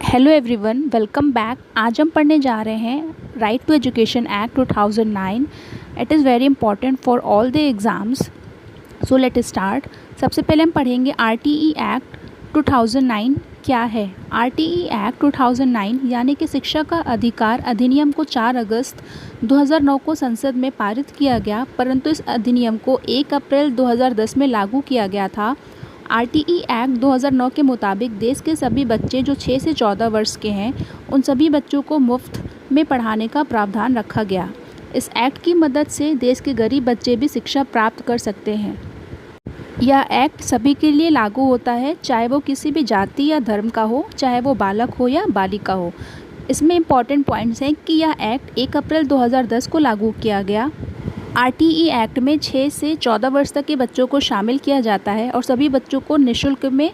Hello everyone, welcome back. आज हम पढ़ने जा रहे हैं right to education act 2009। It is very important for all the exams. So let start. सबसे पहले हम पढ़ेंगे आरटीई एक्ट 2009 क्या है। आरटीई एक्ट 2009 यानी कि शिक्षा का अधिकार अधिनियम को 4 अगस्त 2009 को संसद में पारित किया गया, परंतु इस अधिनियम को 1 अप्रैल 2010 में लागू किया गया था। आरटीई एक्ट 2009 के मुताबिक देश के सभी बच्चे जो 6 से 14 वर्ष के हैं, उन सभी बच्चों को मुफ्त में पढ़ाने का प्रावधान रखा गया। इस एक्ट की मदद से देश के गरीब बच्चे भी शिक्षा प्राप्त कर सकते हैं। यह एक्ट सभी के लिए लागू होता है, चाहे वो किसी भी जाति या धर्म का हो, चाहे वो बालक हो या बालिका हो। इसमें इम्पॉर्टेंट पॉइंट्स हैं कि यह एक्ट 1 अप्रैल 2010 को लागू किया गया। आरटीई एक्ट में 6 से 14 वर्ष तक के बच्चों को शामिल किया जाता है और सभी बच्चों को निःशुल्क में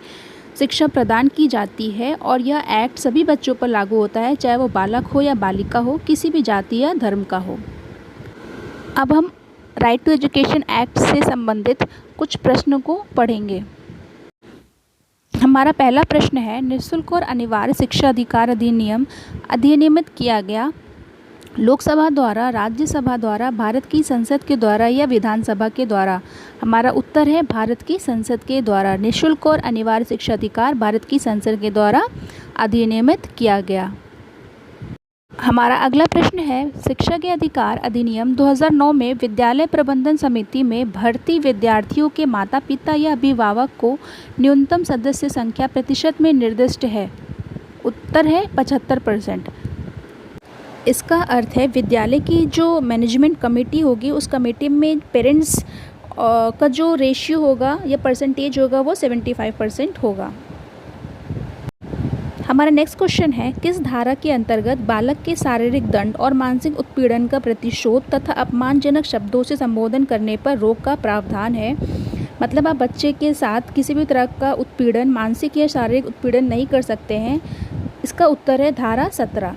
शिक्षा प्रदान की जाती है। और यह एक्ट सभी बच्चों पर लागू होता है, चाहे वो बालक हो या बालिका हो, किसी भी जाति या धर्म का हो। अब हम राइट टू एजुकेशन एक्ट से संबंधित कुछ प्रश्नों को पढ़ेंगे। हमारा पहला प्रश्न है, निःशुल्क और अनिवार्य शिक्षा अधिकार अधिनियम अधिनियमित किया गया लोकसभा द्वारा, राज्यसभा द्वारा, भारत की संसद के द्वारा या विधानसभा के द्वारा। हमारा उत्तर है भारत की संसद के द्वारा। निःशुल्क और अनिवार्य शिक्षा अधिकार भारत की संसद के द्वारा अधिनियमित किया गया। हमारा अगला प्रश्न है, शिक्षा के अधिकार अधिनियम 2009 में विद्यालय प्रबंधन समिति में भर्ती विद्यार्थियों के माता पिता या अभिभावक को न्यूनतम सदस्य संख्या प्रतिशत में निर्दिष्ट है। उत्तर है 75%। इसका अर्थ है विद्यालय की जो मैनेजमेंट कमेटी होगी, उस कमेटी में पेरेंट्स का जो रेशियो होगा या परसेंटेज होगा वो 75% होगा। हमारा नेक्स्ट क्वेश्चन है, किस धारा के अंतर्गत बालक के शारीरिक दंड और मानसिक उत्पीड़न का प्रतिशोध तथा अपमानजनक शब्दों से संबोधन करने पर रोक का प्रावधान है। मतलब आप बच्चे के साथ किसी भी तरह का उत्पीड़न, मानसिक या शारीरिक उत्पीड़न नहीं कर सकते हैं। इसका उत्तर है धारा 17।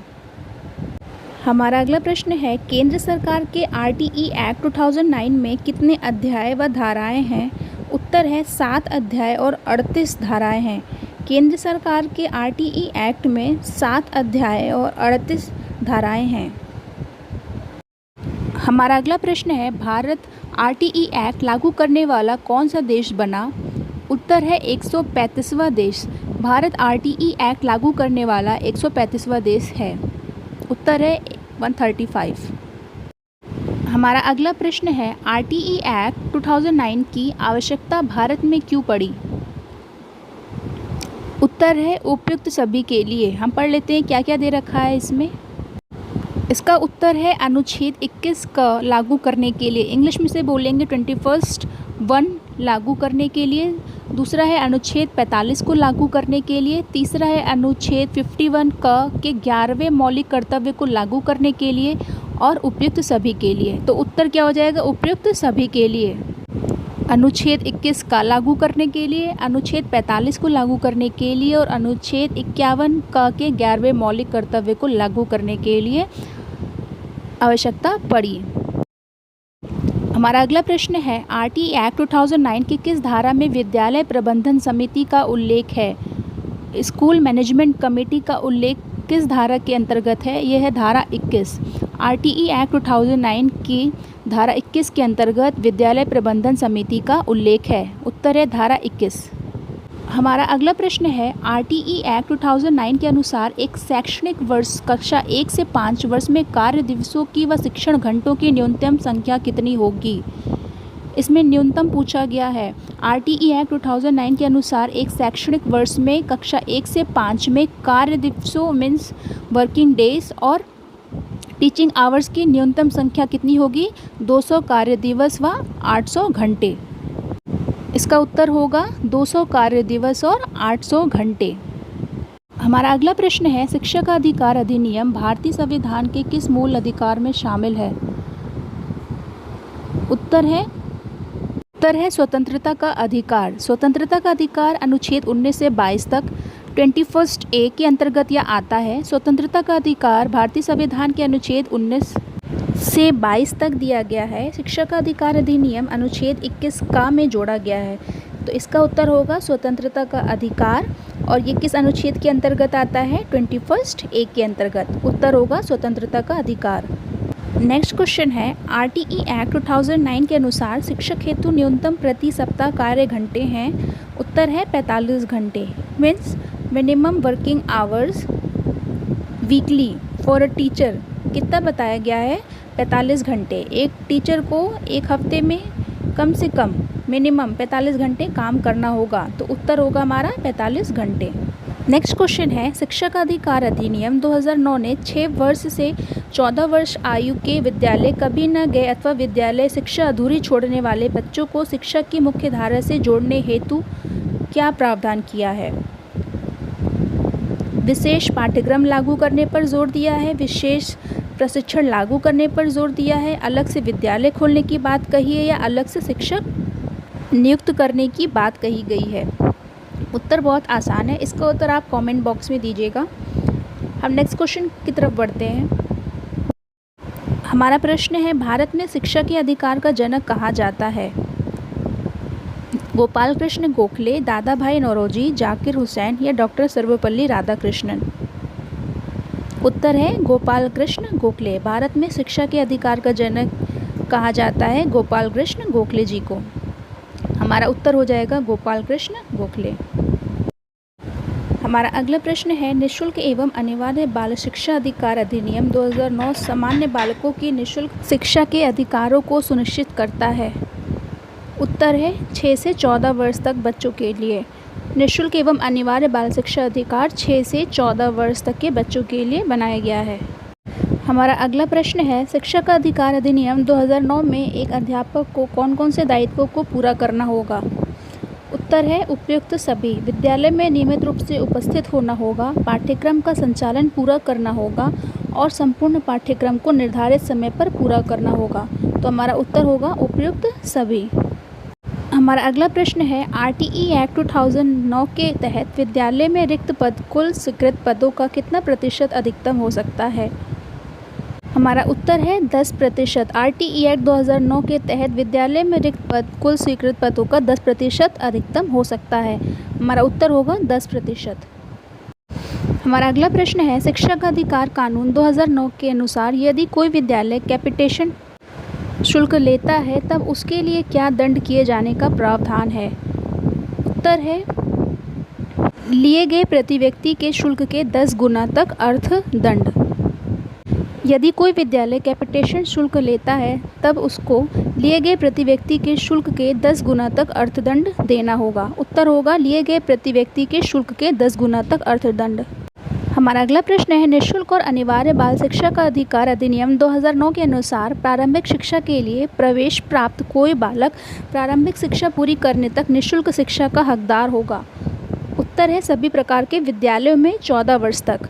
हमारा अगला प्रश्न है, केंद्र सरकार के आरटीई एक्ट 2009 में कितने अध्याय व धाराएं हैं। उत्तर है 7 अध्याय और 38 धाराएं हैं। केंद्र सरकार के आरटीई एक्ट में 7 अध्याय और 38 धाराएं हैं। हमारा अगला प्रश्न है, भारत आरटीई एक्ट लागू करने वाला कौन सा देश बना। उत्तर है 135वां देश। भारत आरटीई एक्ट लागू करने वाला 135वां देश है। उत्तर है 135। हमारा अगला प्रश्न है, आरटीई एक्ट 2009 की आवश्यकता भारत में क्यों पड़ी। उत्तर है उपयुक्त सभी के लिए। हम पढ़ लेते हैं क्या क्या दे रखा है इसमें। इसका उत्तर है अनुच्छेद 21 का लागू करने के लिए, इंग्लिश में से बोलेंगे 21 लागू करने के लिए। दूसरा है अनुच्छेद 45 को लागू करने के लिए। तीसरा है अनुच्छेद 51 के 11वें मौलिक कर्तव्य को लागू करने के लिए। और उपयुक्त सभी के लिए। तो उत्तर क्या हो जाएगा, उपयुक्त सभी के लिए। अनुच्छेद 21 का लागू करने के लिए, अनुच्छेद 45 को लागू करने के लिए और अनुच्छेद 51 के 11वें मौलिक कर्तव्य को लागू करने के लिए आवश्यकता पड़ी। हमारा अगला प्रश्न है, आरटीई एक्ट 2009 की किस धारा में विद्यालय प्रबंधन समिति का उल्लेख है। स्कूल मैनेजमेंट कमेटी का उल्लेख किस धारा के अंतर्गत है। यह है धारा 21। आरटीई एक्ट 2009 की धारा 21 के अंतर्गत विद्यालय प्रबंधन समिति का उल्लेख है। उत्तर है धारा 21। हमारा अगला प्रश्न है, आरटीई एक्ट 2009 के अनुसार एक शैक्षणिक वर्ष कक्षा 1 से 5 वर्ष में कार्य दिवसों की व शिक्षण घंटों की न्यूनतम संख्या कितनी होगी। इसमें न्यूनतम पूछा गया है। आरटीई एक्ट 2009 के अनुसार एक शैक्षणिक वर्ष में कक्षा 1 से 5 में कार्य दिवसों मीन्स वर्किंग डेज और टीचिंग आवर्स की न्यूनतम संख्या कितनी होगी, 200 कार्य दिवस व 800 घंटे। इसका उत्तर होगा 200 कार्य दिवस और 800 घंटे। हमारा अगला प्रश्न है, शिक्षा का अधिकार अधिनियम भारतीय संविधान के किस मूल अधिकार में शामिल है। उत्तर है स्वतंत्रता का अधिकार। स्वतंत्रता का अधिकार अनुच्छेद 19 से 22 तक 21A के अंतर्गत यह आता है। स्वतंत्रता का अधिकार भारतीय संविधान के अनुच्छेद 19 से 22 तक दिया गया है। शिक्षा का अधिकार अधिनियम अनुच्छेद 21 में जोड़ा गया है। तो इसका उत्तर होगा स्वतंत्रता का अधिकार और ये किस अनुच्छेद के अंतर्गत आता है? 21 ए के अंतर्गत। उत्तर होगा स्वतंत्रता का अधिकार। नेक्स्ट क्वेश्चन है, आरटीई एक्ट 2009 के अनुसार शिक्षक हेतु न्यूनतम प्रति सप्ताह कार्य घंटे हैं। उत्तर है 45 घंटे। Means minimum working hours weekly for a teacher कितना बताया गया है? 45 घंटे। एक टीचर को एक हफ्ते में कम से कम मिनिमम 45 घंटे काम करना होगा, तो उत्तर होगा हमारा 45 घंटे। नेक्स्ट क्वेश्चन है, शिक्षा का अधिकार अधिनियम 2009 ने 6 वर्ष से 14 वर्ष आयु के विद्यालय कभी न गए अथवा विद्यालय शिक्षा अधूरी छोड़ने वाले बच्चों को शिक्षा की मुख्य धारा से जोड़ने हेतु क्या प्रावधान किया है? विशेष पाठ्यक्रम लागू करने पर जोर दिया है, विशेष प्रशिक्षण लागू करने पर जोर दिया है, अलग से विद्यालय खोलने की बात कही है, या अलग से शिक्षक नियुक्त करने की बात कही गई है? उत्तर बहुत आसान है, इसका उत्तर आप कमेंट बॉक्स में दीजिएगा। हम नेक्स्ट क्वेश्चन की तरफ बढ़ते हैं। हमारा प्रश्न है, भारत में शिक्षा के अधिकार का जनक कहा जाता है? गोपाल कृष्ण गोखले, दादा भाई नौरोजी, जाकिर हुसैन या डॉक्टर सर्वपल्ली राधाकृष्णन? उत्तर है गोपाल कृष्ण गोखले। भारत में शिक्षा के अधिकार का जनक कहा जाता है गोपाल कृष्ण गोखले जी को। हमारा उत्तर हो जाएगा गोपाल कृष्ण गोखले। हमारा अगला प्रश्न है, निःशुल्क एवं अनिवार्य बाल शिक्षा अधिकार अधिनियम 2009 सामान्य बालकों की निःशुल्क शिक्षा के अधिकारों को सुनिश्चित करता है? उत्तर है 6 से 14 वर्ष तक बच्चों के लिए। निःशुल्क एवं अनिवार्य बाल शिक्षा अधिकार 6 से 14 वर्ष तक के बच्चों के लिए बनाया गया है। हमारा अगला प्रश्न है, शिक्षा का अधिकार अधिनियम 2009 में एक अध्यापक को कौन कौन से दायित्वों को पूरा करना होगा? उत्तर है उपयुक्त सभी। विद्यालय में नियमित रूप से उपस्थित होना होगा, पाठ्यक्रम का संचालन पूरा करना होगा और संपूर्ण पाठ्यक्रम को निर्धारित समय पर पूरा करना होगा। तो हमारा उत्तर होगा उपयुक्त सभी। हमारा अगला प्रश्न है, आरटीई एक्ट 2009 के तहत विद्यालय में रिक्त पद कुल स्वीकृत पदों का कितना प्रतिशत अधिकतम हो सकता है? हमारा उत्तर है 10%। आरटीई एक्ट 2009 के तहत विद्यालय में रिक्त पद कुल स्वीकृत पदों का 10% अधिकतम हो सकता है। हमारा उत्तर होगा 10%। हमारा अगला प्रश्न है, शिक्षा का अधिकार कानून 2009 के अनुसार यदि कोई विद्यालय कैपिटेशन शुल्क लेता है तब उसके लिए क्या दंड किए जाने का प्रावधान है? उत्तर है लिए गए प्रति व्यक्ति के शुल्क के 10 गुना तक अर्थदंड। यदि कोई विद्यालय कैपिटेशन शुल्क लेता है तब उसको लिए गए प्रति व्यक्ति के शुल्क के 10 गुना तक अर्थदंड देना होगा। उत्तर होगा लिए गए प्रति व्यक्ति के शुल्क के 10 गुना तक अर्थदंड। हमारा अगला प्रश्न है, निःशुल्क और अनिवार्य बाल शिक्षा का अधिकार अधिनियम 2009 के अनुसार प्रारंभिक शिक्षा के लिए प्रवेश प्राप्त कोई बालक प्रारंभिक शिक्षा पूरी करने तक निःशुल्क शिक्षा का हकदार होगा। उत्तर है सभी प्रकार के विद्यालयों में 14 वर्ष तक।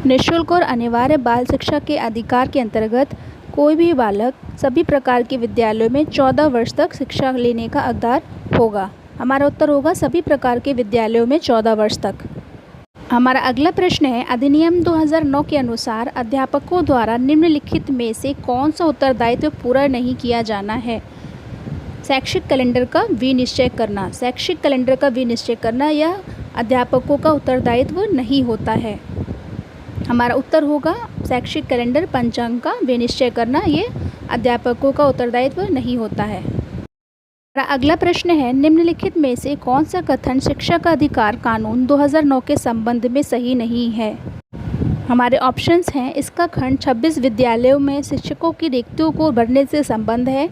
निःशुल्क और अनिवार्य बाल शिक्षा के अधिकार के अंतर्गत कोई भी बालक सभी प्रकार के विद्यालयों में 14 वर्ष तक शिक्षा लेने का हकदार होगा। हमारा उत्तर होगा सभी प्रकार के विद्यालयों में 14 वर्ष तक। हमारा अगला प्रश्न है, अधिनियम 2009 के अनुसार अध्यापकों द्वारा निम्नलिखित में से कौन सा उत्तरदायित्व पूरा नहीं किया जाना है? शैक्षिक कैलेंडर का विनिश्चय करना। शैक्षिक कैलेंडर का विनिश्चय करना यह अध्यापकों का उत्तरदायित्व नहीं होता है। हमारा उत्तर होगा शैक्षिक कैलेंडर पंचांग का विनिश्चय करना ये अध्यापकों का उत्तरदायित्व नहीं होता है। हमारा अगला प्रश्न है, निम्नलिखित में से कौन सा कथन शिक्षा का अधिकार कानून 2009 के संबंध में सही नहीं है? हमारे ऑप्शंस हैं, इसका खंड 26 विद्यालयों में शिक्षकों की रिक्तियों को भरने से संबंध है।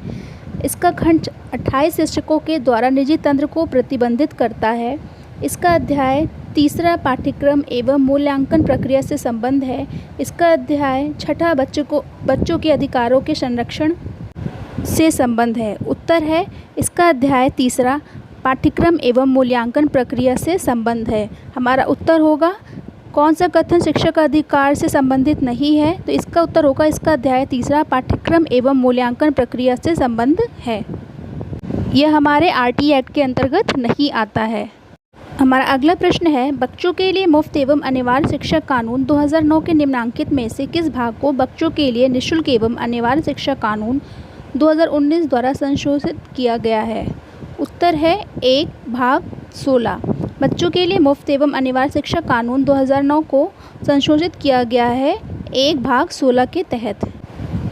इसका खंड 28 शिक्षकों के द्वारा निजी तंत्र को प्रतिबंधित करता है। इसका अध्याय 3 पाठ्यक्रम एवं मूल्यांकन प्रक्रिया से संबंध है। इसका अध्याय 6 बच्चों के अधिकारों के संरक्षण से संबंध है। उत्तर है इसका अध्याय 3 पाठ्यक्रम एवं मूल्यांकन प्रक्रिया से संबंध है। हमारा उत्तर होगा कौन सा कथन शिक्षा का अधिकार से संबंधित नहीं है? तो इसका उत्तर होगा इसका अध्याय 3 पाठ्यक्रम एवं मूल्यांकन प्रक्रिया से संबंध है। यह हमारे आरटीई एक्ट के अंतर्गत नहीं आता है। हमारा अगला प्रश्न है, बच्चों के लिए मुफ्त एवं अनिवार्य शिक्षा कानून 2009 के निम्नांकित में से किस भाग को बच्चों के लिए निःशुल्क एवं अनिवार्य शिक्षा कानून 2019 द्वारा संशोधित किया गया है? उत्तर है 1 भाग 16। बच्चों के लिए मुफ्त एवं अनिवार्य शिक्षा कानून 2009 को संशोधित किया गया है 1/16 के तहत।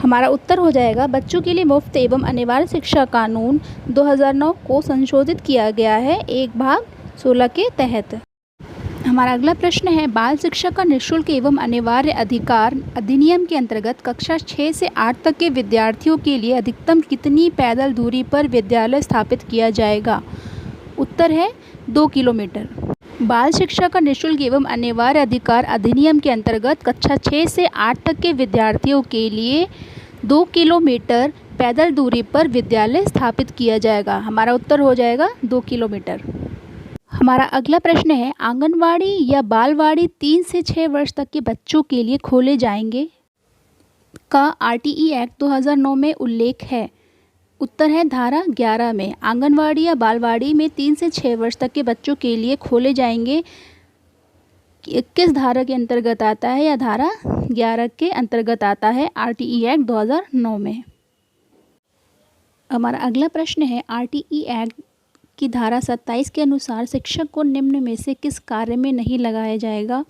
हमारा उत्तर हो जाएगा बच्चों के लिए मुफ्त एवं अनिवार्य शिक्षा कानून 2009 को संशोधित किया गया है 1/16 के तहत। हमारा अगला प्रश्न है बाल शिक्षा का निःशुल्क एवं अनिवार्य अधिकार अधिनियम के अंतर्गत कक्षा 6 से 8 तक के विद्यार्थियों के लिए अधिकतम कितनी पैदल दूरी पर विद्यालय स्थापित किया जाएगा? उत्तर है 2 किलोमीटर। बाल शिक्षा का निःशुल्क एवं अनिवार्य अधिकार अधिनियम के अंतर्गत कक्षा 6 से 8 तक के विद्यार्थियों के लिए 2 किलोमीटर पैदल दूरी पर विद्यालय स्थापित किया जाएगा। हमारा उत्तर हो जाएगा 2 किलोमीटर। हमारा अगला प्रश्न है आंगनवाड़ी या बालवाड़ी 3 से 6 वर्ष तक के बच्चों के लिए खोले जाएंगे का आरटीई एक्ट 2009 में उल्लेख है? उत्तर है धारा 11 में। आंगनवाड़ी या बालवाड़ी में 3 से 6 वर्ष तक के बच्चों के लिए खोले जाएंगे किस धारा के अंतर्गत आता है? या धारा 11 के अंतर्गत आता है आरटीई एक्ट 2009 में। हमारा अगला प्रश्न है आरटीई एक्ट की धारा 27 के अनुसार शिक्षक को निम्न में से किस कार्य में नहीं लगाया जाएगा?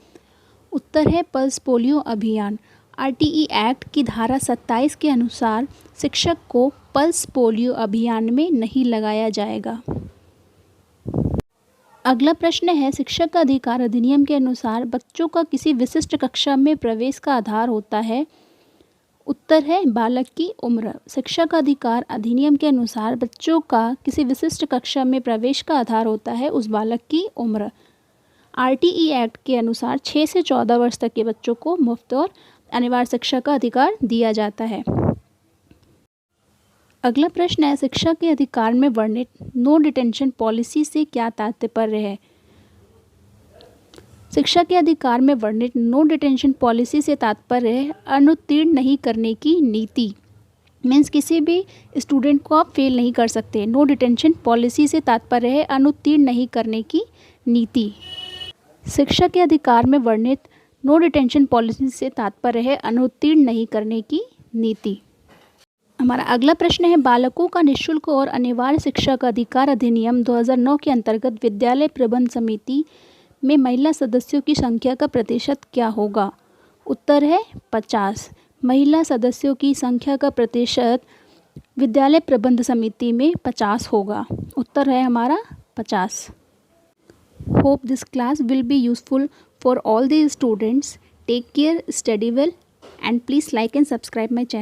उत्तर है पल्स पोलियो अभियान। आरटीई एक्ट की धारा 27 के अनुसार शिक्षक को पल्स पोलियो अभियान में नहीं लगाया जाएगा। अगला प्रश्न है शिक्षक का अधिकार अधिनियम के अनुसार बच्चों का किसी विशिष्ट कक्षा में प्रवेश का आधार होता है? उत्तर है बालक की उम्र। शिक्षा का अधिकार अधिनियम के अनुसार बच्चों का किसी विशिष्ट कक्षा में प्रवेश का आधार होता है उस बालक की उम्र। आरटीई एक्ट के अनुसार 6 से 14 वर्ष तक के बच्चों को मुफ्त और अनिवार्य शिक्षा का अधिकार दिया जाता है। अगला प्रश्न है शिक्षा के अधिकार में वर्णित नो डिटेंशन पॉलिसी से क्या तात्पर्य है? शिक्षा के अधिकार में वर्णित नो डिटेंशन पॉलिसी से तात्पर्य है अनुत्तीर्ण नहीं करने की नीति। मीन्स किसी भी स्टूडेंट को आप फेल नहीं कर सकते। नो डिटेंशन पॉलिसी से तात्पर्य है अनुत्तीर्ण नहीं करने की नीति। शिक्षा के अधिकार में वर्णित नो डिटेंशन पॉलिसी से तात्पर्य है अनुत्तीर्ण नहीं करने की नीति। हमारा अगला प्रश्न है बालकों का निःशुल्क और अनिवार्य शिक्षा का अधिकार अधिनियम 2009 के अंतर्गत विद्यालय प्रबंध समिति में महिला सदस्यों की संख्या का प्रतिशत क्या होगा? उत्तर है 50। महिला सदस्यों की संख्या का प्रतिशत विद्यालय प्रबंध समिति में 50 होगा। उत्तर है हमारा 50। Hope this class will be useful for all the students. Take care, study well and please like and subscribe my channel.